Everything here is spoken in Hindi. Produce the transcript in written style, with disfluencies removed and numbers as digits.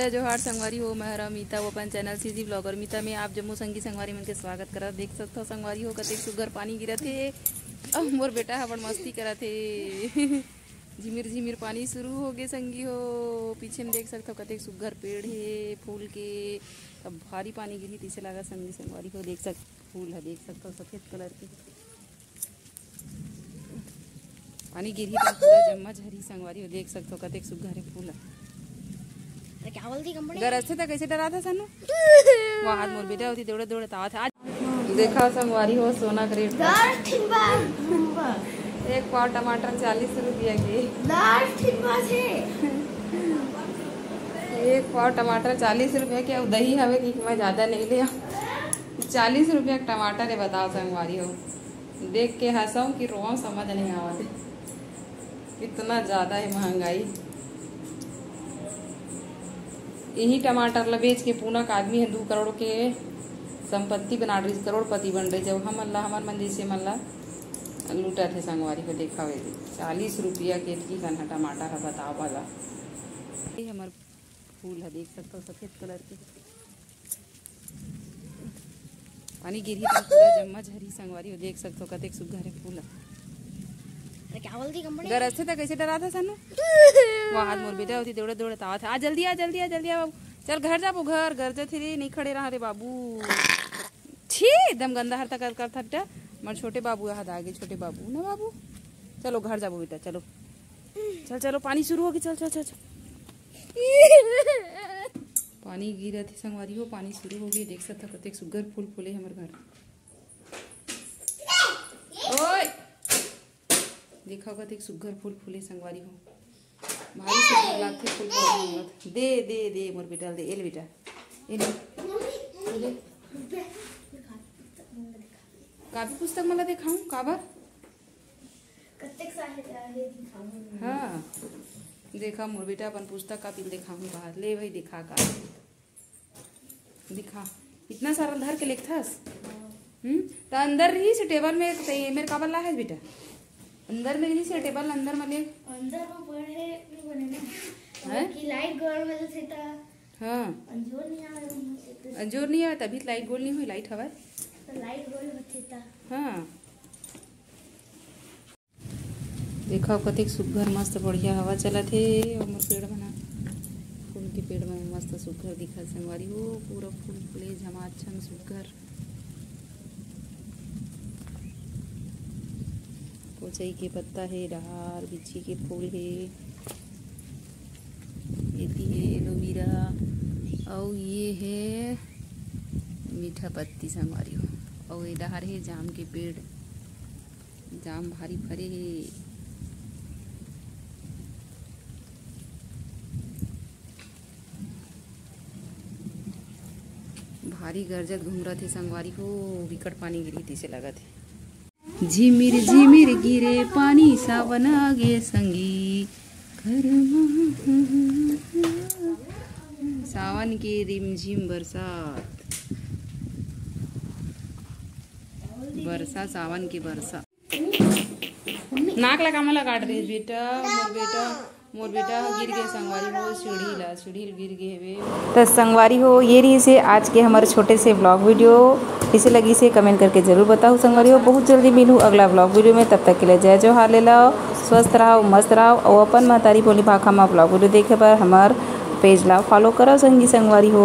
जय जोहार संगवारी हो। मैं हरा मीता वो अपन चैनल सीजी ब्लॉगर मीता में आप जम्मू संगी संगवारी मन के स्वागत करा। देख सकते हो संगवारी हो कतेक सुगर पानी गिरा थे। अब मोर बेटा हबड़ मस्ती करा थे। झिमिर झिमिर पानी शुरू हो गए संगी हो। पीछे में देख सकते हो कतेक सुगर पेड़ है फूल के। अब भारी पानी गिरी तीसे लगा संगी संगवारी हो। देख सकते फूल है, देख सकते हो सफेद कलर के पानी गिरी तो पूरा जम्मा झरी संगवारी हो। देख सकते हो कतेक सुगर है फूल है। क्या बोलती कंपनी गरज थे तो कैसे डरा था सन्नू वहाँ हाथ मोर बेटा होती दौड़े दौड़े तावा था। आज देखा संगवारी हो सोना का रेट एक पाव टमाटर 40 रुपया के। एक पाव टमाटर 40 रुपया के। अब दही हवे कि मैं ज्यादा नहीं लिया। 40 रुपया का टमाटर है, बताओ संगवारी हो। देख के हंसाऊं कि रोऊं समझ नहीं आवा। इतना ज्यादा है महंगाई। यही टमाटर ला बेच के पूना का आदमी है 2 करोड़ के संपत्ति बना रही, करोड़पति बन रहे। जब हम अल्लाह हमार मन जैसे मन ला लूटा थे संगवारी को। देखा हुए 40 रुपया के ठीक है टमाटर है, बताओ वाला। ये हमार फूल है, देख सकते हो सफेद कलर के पानी गिरी तो पूरा जम्मा झरी संगवारी हो। देख सकते हो कतेक सुघर है फूल है। क्या बोलती कंपनी गरज थे तो कैसे डरा था सन्नू वहाँ हाथ मोर बेटा होती दौड़े दौड़े तावा था। आ जल्दी आ जल्दी आ जल्दी आ बाबू। चल घर जा घर घर जा थे नहीं खड़े रहा रे बाबू। छी एकदम गंदा हरता कर थट्टा। मर छोटे बाबू यहाँ आगे छोटे बाबू ना बाबू। चलो घर जाबो बेटा चलो। चल चलो पानी शुरू होगी। चल चल चल चल। पानी गिरा थी संगवारी हो, पानी शुरू हो गई। देख सकते कतेक सुगर फूल फूले हमारे घर। ओए देखा कतेक सुगर फूल फूले संगवारी हो। भारी सुगर लागते फूल फूल। दे दे दे मोर बेटा दे। एल बेटा एल काफी पुस्तक मला दिखाऊं काबर। हाँ देखा मोर बेटा अपन पुस्तक कापी दिखाऊं बाहर ले भाई। दिखा का दिखा इतना सारा धर के लिखथस। तो अंदर रही से टेबल में मेरे काबर ला है बेटा। अंदर में रही से टेबल अंदर में ले अंदर में पढ़े नहीं बने ना कि लाइट गोल में से था। हाँ अंजोर नहीं आया तभी लाइट गोल नहीं हुई। लाइट हवा तो लाइट गोल होती था। हाँ देखा कतेक सुघर मस्त बढ़िया हवा चला थे। और मोर पेड़ बना फूल के पेड़ में मस्त सुघर दिखा संगवारी हो। पूरा फूल फूले झमाझम सुघर। कोचई के पत्ता है, डहार बिच्छी के फूल है, मेथी है, एलोवेरा और ये है मीठा पत्ती संगवारी हो। और ये डहार है जाम के पेड़। जाम भारी फरे है। भारी गरजत घूम रहा थे संगवारी को। विकट पानी गिरी थी से लगा थे। झिमिर झिमिर गिरे पानी सावन आगे संगी घर सावन के रिमझिम बरसात। बरसा सावन की बरसा। नाक लगा मला काट रही बेटा। मोर बेटा गिर गए संगवारी हो। सीढ़ी गिर गए हवे। तो संगवारी हो ये रही से आज के हमारे छोटे से ब्लॉग वीडियो। इसे लगी से कमेंट करके जरूर बताओ संगवारी हो। बहुत जल्दी मिलूँ अगला ब्लॉग वीडियो में। तब तक के लिए जय जोहार ले लाओ। स्वस्थ रहो मस्त रहो। और अपन महतारी बोली भाखा में ब्लॉग वीडियो देखे पर हमार पेज ला फॉलो करो संगी संगवारी हो।